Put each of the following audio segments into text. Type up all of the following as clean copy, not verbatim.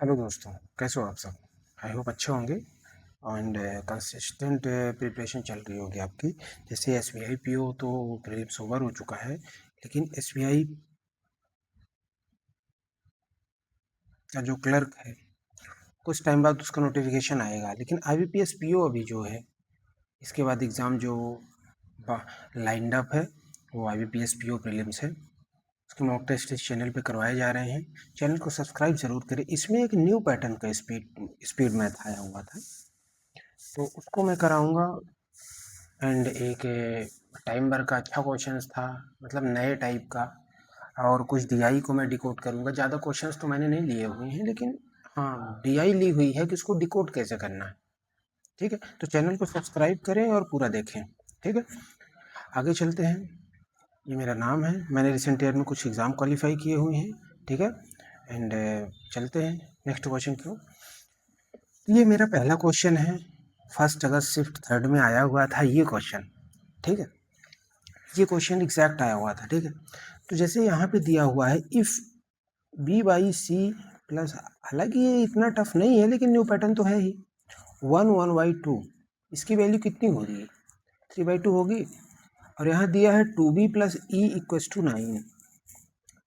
Hello दोस्तों, कैसे हो आप सब? आई होप अच्छे होंगे एंड कंसिस्टेंट प्रिपरेशन चल रही होगी आपकी। जैसे S B I P O तो प्रीलिम्स ओवर हो चुका है, लेकिन एस बी आई का जो क्लर्क है कुछ टाइम बाद उसका नोटिफिकेशन आएगा। लेकिन I B P S P O अभी जो है इसके बाद एग्ज़ाम जो लाइंड अप है वो I B P S P O prelims है। उसके मॉक टेस्ट इस चैनल पे करवाए जा रहे हैं। चैनल को सब्सक्राइब ज़रूर करें। इसमें एक न्यू पैटर्न का स्पीड मैथ आया हुआ था, तो उसको मैं कराऊंगा। एंड एक टाइम भर का अच्छा क्वेश्चंस था, मतलब नए टाइप का। और कुछ डीआई को मैं डिकोड करूँगा। ज़्यादा क्वेश्चंस तो मैंने नहीं लिए हुए हैं, लेकिन हाँ डीआई ली हुई है कि उसको डिकोड कैसे करना है। ठीक है, तो चैनल को सब्सक्राइब करें और पूरा देखें। ठीक है, आगे चलते हैं। ये मेरा नाम है, मैंने रिसेंट ईयर में कुछ एग्ज़ाम क्वालिफाई किए हुए हैं। ठीक है, एंड चलते हैं नेक्स्ट क्वेश्चन की ओर। ये मेरा पहला क्वेश्चन है, 1 अगस्त शिफ्ट 3rd में आया हुआ था ये क्वेश्चन। ठीक है, ये क्वेश्चन एग्जैक्ट आया हुआ था। ठीक है, तो जैसे यहाँ पे दिया हुआ है if B by C plus, हालांकि ये इतना टफ नहीं है लेकिन न्यू पैटर्न तो है ही। 1/2 इसकी वैल्यू कितनी होगी? 3/2 होगी। और यहाँ दिया है 2b plus E equals to 9,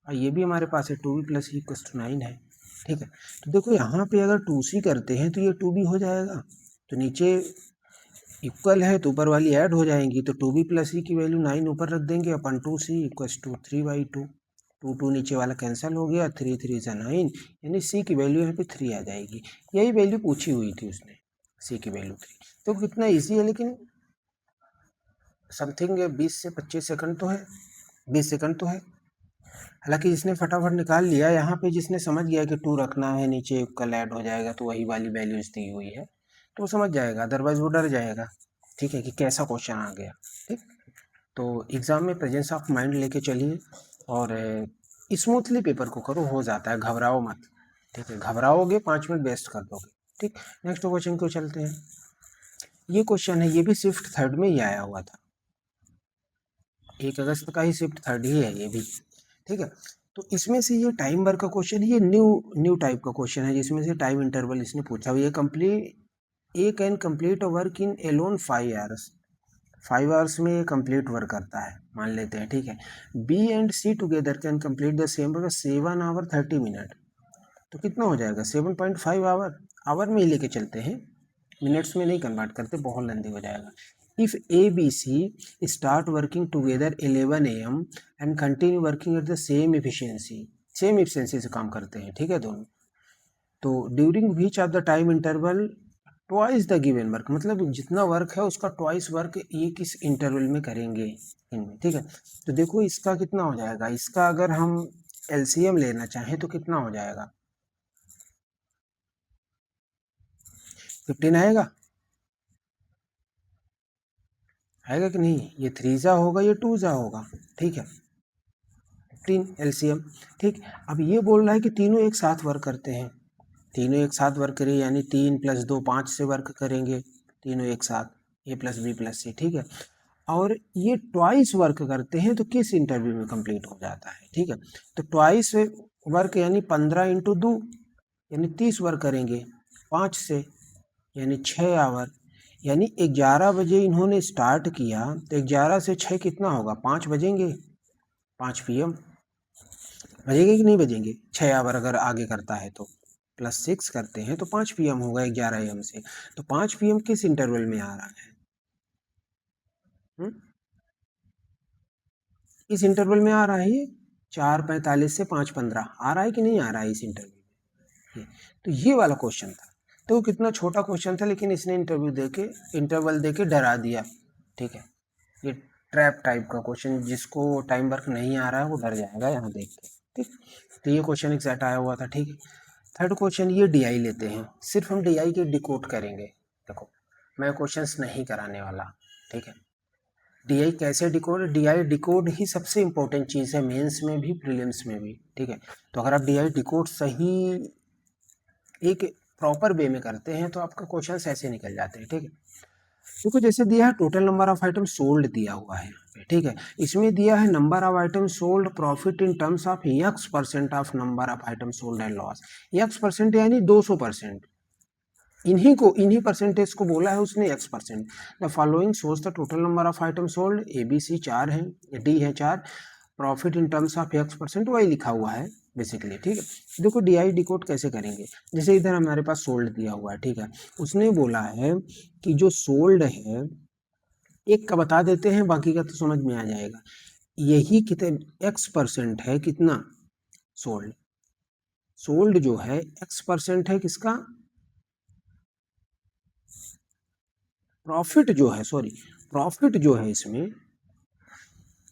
और ये भी हमारे पास है 2b plus E equals to 9 है। ठीक है, तो देखो यहाँ पे अगर 2c करते हैं तो ये 2b हो जाएगा, तो नीचे इक्वल है तो ऊपर वाली ऐड हो जाएंगी, तो 2b प्लस ई की वैल्यू 9 ऊपर रख देंगे अपन 2c इक्वस टू 3/2। 2 नीचे वाला कैंसिल हो गया, 3 3 सा 9, यानी c की वैल्यू यहाँ पे 3 आ जाएगी। यही वैल्यू पूछी हुई थी उसने, c की वैल्यू 3। तो कितना ईजी है, लेकिन समथिंग 20 से 25 सेकंड तो है, 20 सेकंड तो है। हालांकि जिसने फटाफट निकाल लिया, यहाँ पे जिसने समझ गया कि 2 रखना है, नीचे इक्वल ऐड हो जाएगा तो वही वाली वैल्यूज दी हुई है, तो वो समझ जाएगा, अदरवाइज वो डर जाएगा। ठीक है, कि कैसा क्वेश्चन आ गया। ठीक, तो एग्ज़ाम में प्रेजेंस ऑफ माइंड लेके चलिए और स्मूथली पेपर को करो, हो जाता है, घबराओ मत। ठीक है, घबराओगे 5 मिनट वेस्ट कर दोगे। ठीक, नेक्स्ट क्वेश्चन को चलते हैं। ये क्वेश्चन है, ये भी शिफ्ट 3rd में ही आया हुआ था, 1 अगस्त का ही शिफ्ट 3rd ही है ये भी। ठीक है, तो इसमें से ये टाइम वर्क का क्वेश्चन, ये न्यू टाइप का क्वेश्चन है, जिसमें से टाइम इंटरवल इसने पूछा हुआ है। Complete A can complete a work in alone 5 hours. 5 hours में ये कंप्लीट वर्क करता है, मान लेते हैं। ठीक है, B and C together can complete the same work 7 hour 30 minute. तो कितना हो जाएगा? 7.5 आवर। आवर में ही लेके चलते हैं, मिनट्स में नहीं कन्वर्ट करते, बहुत लंबी हो जाएगा। If A B C start working together 11 AM and continue working at the same efficiency, same efficiency से काम करते हैं। ठीक है, दोनों। तो during which of the time interval twice the given work, मतलब जितना वर्क है उसका ट्वाइस वर्क ये किस इंटरवल में करेंगे इनमें। ठीक है, तो देखो इसका कितना हो जाएगा, इसका अगर हम एलसीएम लेना चाहें तो कितना हो जाएगा? 15 आएगा? आएगा कि नहीं? ये 3 होगा, ये 2 होगा। ठीक है, 15 एलसीएम। ठीक, अब ये बोल रहा है कि तीनों एक साथ वर्क करते हैं, तीनों एक साथ वर्क करें, यानी 3 + 2 5 से वर्क करेंगे तीनों एक साथ, ए प्लस बी प्लस सी। ठीक है, और ये ट्वाइस वर्क करते हैं तो किस इंटरवल में कंप्लीट हो जाता है? ठीक है, तो ट्वाइस वर्क यानी 15 × 2, यानी 30 वर्क करेंगे 5 से, यानी 6 आवर। यानी 11 बजे इन्होंने स्टार्ट किया, तो 11 से 6 कितना होगा? 5 बजेंगे, 5 PM बजेंगे कि नहीं बजेंगे? 6 आवर अगर आगे करता है तो +6 करते हैं तो 5 PM होगा 11 AM से। तो 5 PM किस इंटरवल में आ रहा है? इस इंटरवल में आ रहा है ये, 4:45 से 5:15 आ रहा है कि नहीं आ रहा है इस इंटरवल में? तो ये वाला क्वेश्चन था। तो कितना छोटा क्वेश्चन था, लेकिन इसने इंटरवल देके डरा दिया। ठीक है, ये ट्रैप टाइप का क्वेश्चन, जिसको टाइम वर्क नहीं आ रहा है वो डर जाएगा यहाँ देख के। ठीक, तो ये क्वेश्चन एग्जैक्ट आया हुआ था। ठीक है, थर्ड क्वेश्चन, ये डीआई लेते हैं, सिर्फ हम डीआई के डिकोड करेंगे। देखो, मैं क्वेश्चंस नहीं कराने वाला। ठीक है, डीआई कैसे डिकोड, डीआई डिकोड ही सबसे इंपॉर्टेंट चीज़ है, मेंस में भी प्रीलिम्स में भी। ठीक है, तो अगर आप डीआई डिकोड सही एक प्रॉपर वे में करते हैं तो आपका क्वेश्चन ऐसे निकल जाते हैं। ठीक है, देखो जैसे दिया है total number of item sold दिया हुआ है यहाँ पे, ठीक है। इसमें दिया है number of item sold profit in terms of X percent of number of item sold and loss. X percent यानी 200%। इन्हीं परसेंटेज को बोला है उसने X percent. The following shows the total number of item sold, A B C 4 है, D है 4, profit in terms of X percent वही लिखा हुआ है बेसिकली, ठीक है। देखो डीआई डिकोड कैसे करेंगे, जैसे इधर हमारे पास सोल्ड दिया हुआ है, ठीक है। उसने बोला है कि जो सोल्ड है एक का बता देते हैं, बाकी का तो समझ में आ जाएगा। यही कितने एक्स परसेंट है, कितना सोल्ड, सोल्ड जो है एक्स परसेंट है किसका, प्रॉफिट जो है, सॉरी प्रॉफिट जो है इसमें।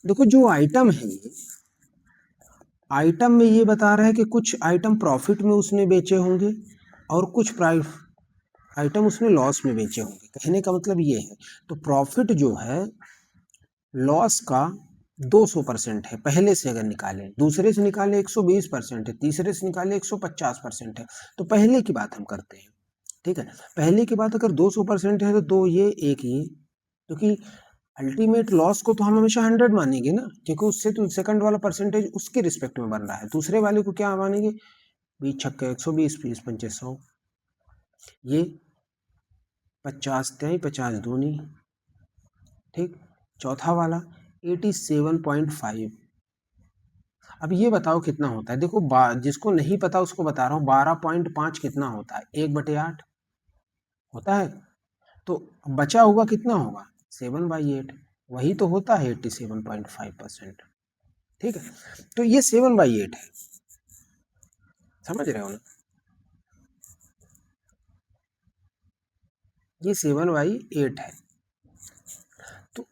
देखो जो आइटम है ये आइटम में ये बता रहा है कि कुछ आइटम प्रॉफिट में उसने बेचे होंगे और कुछ प्राइस आइटम उसने लॉस में बेचे होंगे, कहने का मतलब ये है। तो प्रॉफिट जो है लॉस का 200% है पहले से, अगर निकालें दूसरे से निकाले 120% है, तीसरे से निकाले 150% है। तो पहले की बात हम करते हैं, ठीक है। पहले की बात अगर 200% है तो दो ये एक ये, क्योंकि अल्टीमेट लॉस को तो हम हमेशा 100 मानेंगे ना, क्योंकि उससे तो सेकंड वाला परसेंटेज उसके रिस्पेक्ट में बन रहा है। दूसरे वाले को क्या मानेंगे, 20 छक्के 120, 20 पंचे 100, ये 50 तिहाई 50 दूनी, ठीक। चौथा वाला 87.5। अब ये बताओ कितना होता है, देखो जिसको नहीं पता उसको बता रहा हूँ, 12.5 कितना होता है, 1/8 होता है। तो बचा हुआ कितना होगा, 7/8, वही तो होता है 87.5%, ठीक है। तो ये 7/8 है, समझ रहे हो ना, ये 7/8 है। तो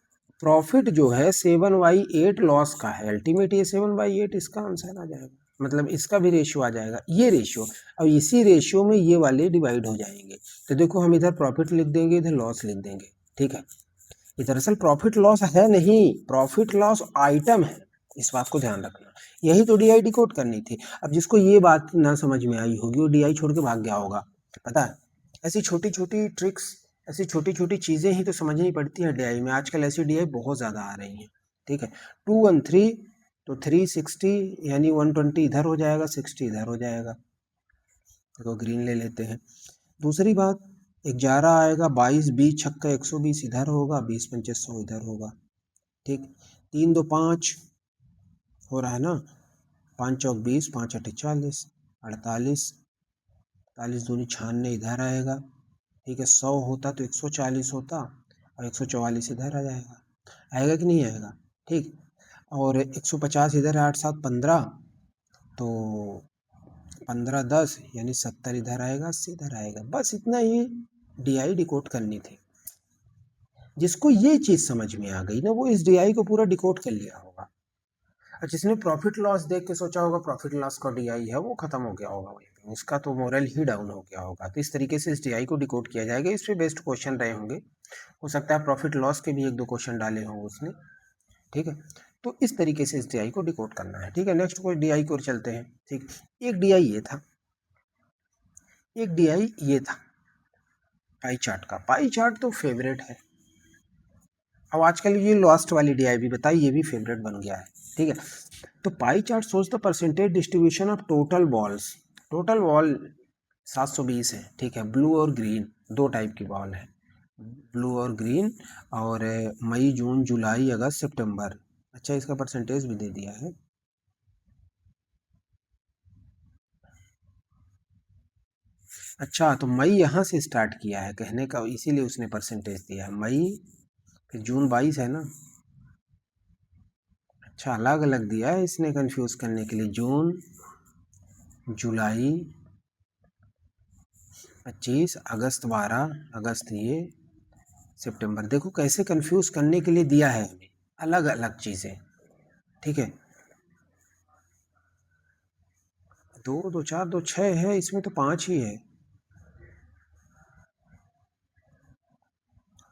प्रॉफिट जो है 7/8 लॉस का है, अल्टीमेट ये 7/8 इसका आंसर आ जाएगा, मतलब इसका भी रेशियो आ जाएगा, ये रेशियो। और इसी रेशियो में ये वाले डिवाइड हो जाएंगे। तो देखो हम इधर प्रॉफिट लिख देंगे, इधर लॉस लिख देंगे, ठीक है। ये दरअसल प्रॉफिट लॉस है नहीं, प्रॉफिट लॉस आइटम है, इस बात को ध्यान रखना। यही तो डीआई डिकोड करनी थी। अब जिसको ये बात ना समझ में आई होगी वो डीआई छोड़ के भाग गया होगा, पता है। ऐसी छोटी छोटी ट्रिक्स, ऐसी छोटी छोटी चीजें ही तो समझनी पड़ती है डीआई में। आजकल ऐसी डीआई बहुत ज्यादा आ रही हैं, ठीक है। 213 तो 360 यानी 120 इधर हो जाएगा, 60 इधर हो जाएगा। तो ग्रीन ले लेते हैं। दूसरी बात 11 आएगा, 22 20 छक्का 120 इधर होगा, 20 पंचे 100 इधर होगा, ठीक। 3 2 5 हो रहा है ना, 5 चौक 20, 5 8 40, 48, 48 दूनी 96 इधर आएगा, ठीक है। 100 होता तो 140 होता और 144 इधर आ जाएगा, आएगा कि नहीं आएगा, ठीक। और 150 इधर है, 8 7 15, तो 15 10 यानी 70 इधर आएगा, 80 इधर आएगा। बस इतना ही डीआई डिकोड करनी थी। जिसको ये चीज समझ में आ गई ना वो इस डीआई को पूरा डिकोड कर लिया होगा। और जिसने प्रॉफिट लॉस देख के सोचा होगा प्रॉफिट लॉस का डीआई है, वो खत्म हो गया होगा वहीं पे, उसका तो मोरल ही डाउन हो गया होगा। तो इस तरीके से इस डीआई को डिकोड किया जाएगा। इस पे बेस्ट क्वेश्चन रहे होंगे, हो सकता है प्रॉफिट लॉस के भी 1 2 क्वेश्चन डाले हों उसने, ठीक है। तो इस तरीके से इस डीआई को डिकोड करना है, ठीक है। नेक्स्ट कोई डीआई की ओर चलते हैं, ठीक। एक डीआई ये था, एक डीआई ये था पाई चार्ट का। पाई चार्ट तो फेवरेट है। अब आजकल ये लास्ट वाली डीआई भी बताई, ये भी फेवरेट बन गया है, ठीक है। तो pie chart shows the percentage distribution of total balls. Total ball 720 है, ठीक है। ब्लू और ग्रीन दो टाइप की बॉल है, ब्लू और ग्रीन। और मई जून जुलाई अगस्त सितंबर। अच्छा इसका परसेंटेज भी दे दिया है। अच्छा तो मई यहाँ से स्टार्ट किया है कहने का, इसीलिए उसने परसेंटेज दिया है मई, फिर जून 22 है ना। अच्छा अलग अलग दिया है इसने कंफ्यूज करने के लिए, जून जुलाई 25, अगस्त 12, अगस्त ये, सितंबर। देखो कैसे कंफ्यूज करने के लिए दिया है हमें, अलग अलग चीज़ें, ठीक है। 2 2 4 2 6 है, इसमें तो 5 ही है।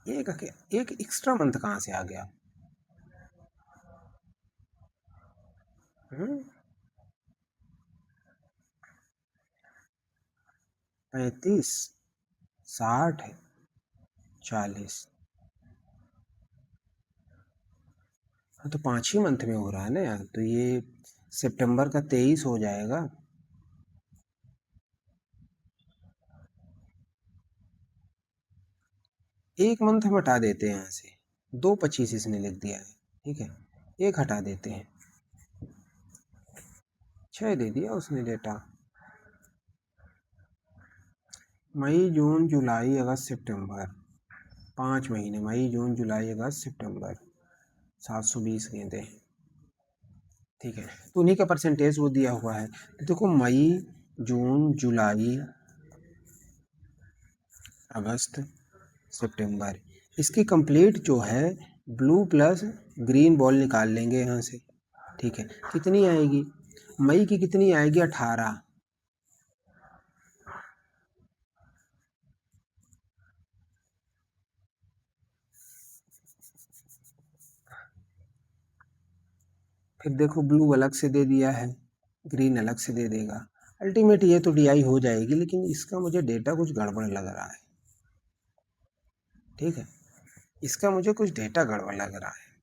एक एक्स्ट्रा मंथ कहाँ से आ गया, 35 60 40 हाँ तो 5 ही मंथ में हो रहा है ना यार, तो ये सितंबर का 23 हो जाएगा। एक मंथ हम हटा देते हैं यहाँ से, 2/25 इसने लिख दिया है, ठीक है, एक हटा देते हैं, 6 दे दिया उसने डेटा। मई जून जुलाई अगस्त सितंबर, 5 महीने, मई जून जुलाई अगस्त सितंबर, 720 गेंदे, ठीक है। तो उन्हीं का परसेंटेज वो दिया हुआ है, तो देखो मई जून जुलाई अगस्त सितंबर, इसकी कंप्लीट जो है ब्लू प्लस ग्रीन बॉल निकाल लेंगे यहाँ से, ठीक है। कितनी आएगी, मई की कितनी आएगी, 18, फिर देखो ब्लू अलग से दे दिया है, ग्रीन अलग से दे देगा, अल्टीमेट ये तो डीआई हो जाएगी, लेकिन इसका मुझे डेटा कुछ गड़बड़ लग रहा है, ठीक है, इसका मुझे कुछ डेटा गड़बड़ लग रहा है,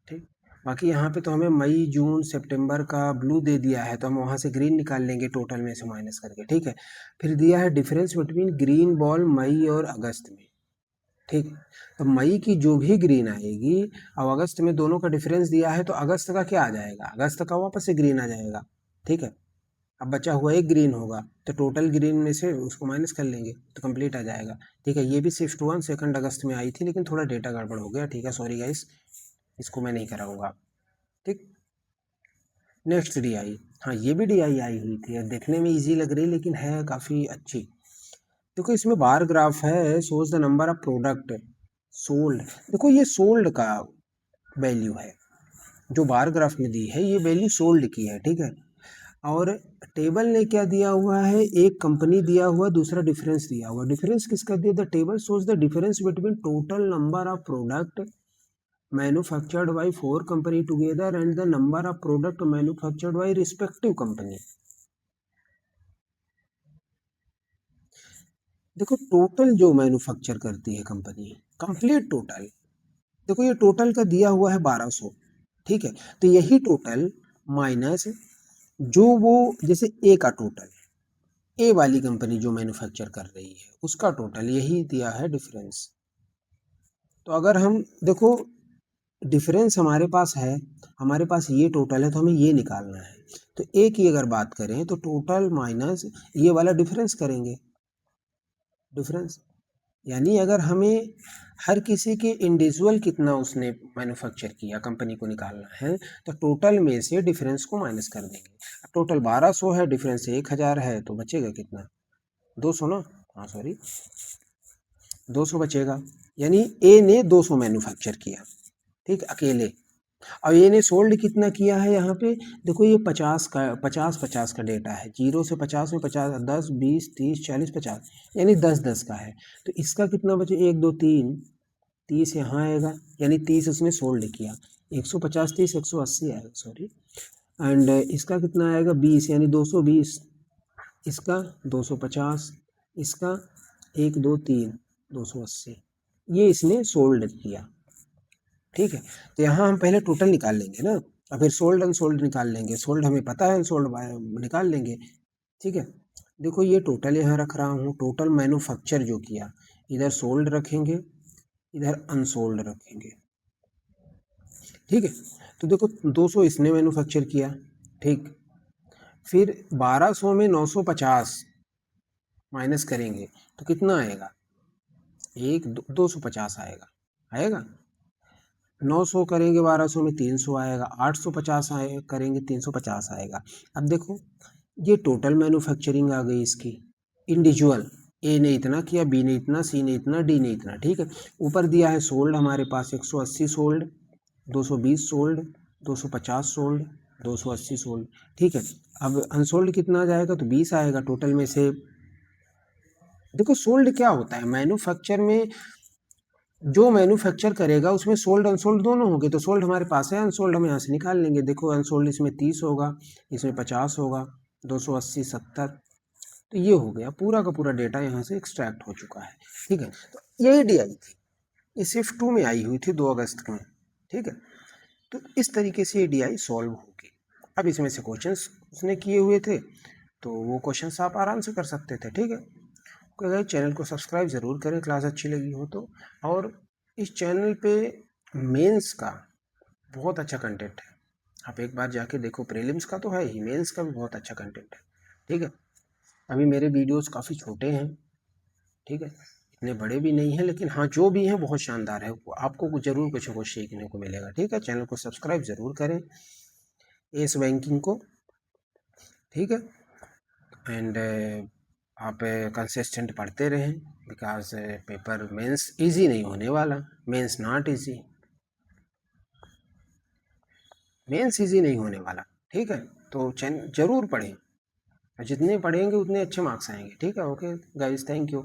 ठीक। बाकी यहाँ पे तो हमें मई जून सितंबर का ब्लू दे दिया है, तो हम वहाँ से ग्रीन निकाल लेंगे टोटल में से माइनस करके, ठीक है। फिर दिया है डिफरेंस बिटवीन ग्रीन बॉल मई और अगस्त में, ठीक। तो मई की जो भी ग्रीन आएगी और अगस्त में दोनों का डिफरेंस दिया है, तो अगस्त का क्या आ जाएगा, अगस्त का वापस से ग्रीन आ जाएगा, ठीक है। अब बचा हुआ एक ग्रीन होगा, तो टोटल ग्रीन में से उसको माइनस कर लेंगे तो कंप्लीट आ जाएगा, ठीक है। ये भी शिफ्ट 1 सेकंड अगस्त में आई थी, लेकिन थोड़ा डेटा गड़बड़ हो गया, ठीक है, सॉरी गाइस, इसको मैं नहीं कराऊंगा, ठीक। नेक्स्ट डी आई, हाँ ये भी डी आई आई हुई थी, देखने में इजी लग रही लेकिन है काफ़ी अच्छी। देखो इसमें बार ग्राफ है, shows the number of product sold, देखो ये सोल्ड का वैल्यू है, जो बार ग्राफ में दी है ये वैल्यू सोल्ड की है, ठीक है। और टेबल ने क्या दिया हुआ है, एक कंपनी दिया हुआ, दूसरा डिफरेंस दिया हुआ, डिफरेंस किसका दिया, the table shows the difference between total number of product manufactured by 4 company together and the number of product manufactured by respective company. देखो टोटल जो मैन्युफैक्चर करती है कंपनी, कंप्लीट टोटल, देखो ये टोटल का दिया हुआ है 1200, ठीक है। तो यही टोटल माइनस जो वो जैसे ए का टोटल, ए वाली कंपनी जो मैन्युफैक्चर कर रही है उसका टोटल, यही दिया है डिफरेंस। तो अगर हम देखो डिफरेंस हमारे पास है, हमारे पास ये टोटल है, तो हमें ये निकालना है, तो ए की अगर बात करें तो टोटल माइनस ये वाला डिफरेंस करेंगे, डिफरेंस, यानी अगर हमें हर किसी के इंडिविजुअल कितना उसने मैन्युफैक्चर किया कंपनी को निकालना है, तो टोटल में से डिफरेंस को माइनस कर देंगे। टोटल 1200 है, डिफरेंस 1000 है, तो बचेगा कितना, 200 ना, हाँ सॉरी 200 बचेगा, यानी ए ने 200 मैन्युफैक्चर किया, ठीक, अकेले। और ये ने सोल्ड कितना किया है, यहाँ पे देखो ये 50 का 50-50 का डेटा है, 0 से 50 में 50, 10 20 30 40 50, यानी 10-10 का है, तो इसका कितना बचे, 1 2 3, 30 यहाँ आएगा, यानी 30 उसने सोल्ड किया, 150 30 180 आएगा, सॉरी। एंड इसका कितना आएगा, 20, यानी 220, इसका 250, इसका 1 2 3 280, ये इसने सोल्ड किया, ठीक है। तो यहाँ हम पहले टोटल निकाल लेंगे ना, और फिर सोल्ड अनसोल्ड निकाल लेंगे, सोल्ड हमें पता है, अनसोल्ड निकाल लेंगे, ठीक है। देखो ये टोटल यहाँ रख रहा हूँ, टोटल मैन्युफैक्चर जो किया, इधर सोल्ड रखेंगे, इधर अनसोल्ड रखेंगे, ठीक है। तो देखो 200 इसने मैन्युफैक्चर किया, ठीक, फिर 1200 में 950 माइनस करेंगे तो कितना आएगा, 250 आएगा, आएगा 900 करेंगे 1200 में 300 आएगा, 850 आए करेंगे 350 आएगा। अब देखो ये टोटल मैन्युफैक्चरिंग आ गई इसकी, इंडिविजुअल, ए ने इतना किया, बी ने इतना, सी ने इतना, डी ने इतना, ठीक है। ऊपर दिया है सोल्ड, हमारे पास 180 सोल्ड, 220 सोल्ड, 250 सोल्ड, 280 सोल्ड, ठीक है। अब अनसोल्ड कितना आ जाएगा, तो 20 आएगा टोटल में से। देखो सोल्ड क्या होता है मैन्युफैक्चर में, जो मैन्युफैक्चर करेगा उसमें सोल्ड अनसोल्ड दोनों होंगे, तो सोल्ड हमारे पास है, अनसोल्ड हम यहाँ से निकाल लेंगे, देखो अनसोल्ड इसमें 30 होगा, इसमें 50 होगा, 280 70, तो ये हो गया पूरा का पूरा डेटा यहाँ से एक्सट्रैक्ट हो चुका है, ठीक है। तो यही डी आई थी, ये शिफ्ट 2 में आई हुई थी 2 अगस्त में, ठीक है। तो इस तरीके से ये DI सॉल्व होगी। अब इसमें से क्वेश्चंस उसने किए हुए थे, तो वो क्वेश्चंस आप आराम से कर सकते थे, ठीक है। अगर चैनल को सब्सक्राइब ज़रूर करें, क्लास अच्छी लगी हो तो। और इस चैनल पे मेंस का बहुत अच्छा कंटेंट है, आप एक बार जाके देखो। प्रीलिम्स का तो है ही, मेंस का भी बहुत अच्छा कंटेंट है, ठीक है। अभी मेरे वीडियोस काफ़ी छोटे हैं, ठीक है, इतने बड़े भी नहीं हैं, लेकिन हाँ जो भी हैं बहुत शानदार है, आपको ज़रूर कुछ ना कुछ सीखने को मिलेगा, ठीक है। चैनल को सब्सक्राइब ज़रूर करें एस बैंकिंग को, ठीक है। एंड आप कंसिस्टेंट पढ़ते रहें, बिकॉज पेपर मेंस इजी नहीं होने वाला, mains not easy, mains easy नहीं होने वाला, ठीक है। तो चैनल ज़रूर पढ़ें, जितने पढ़ेंगे उतने अच्छे मार्क्स आएंगे, ठीक है। Okay guys, thank you.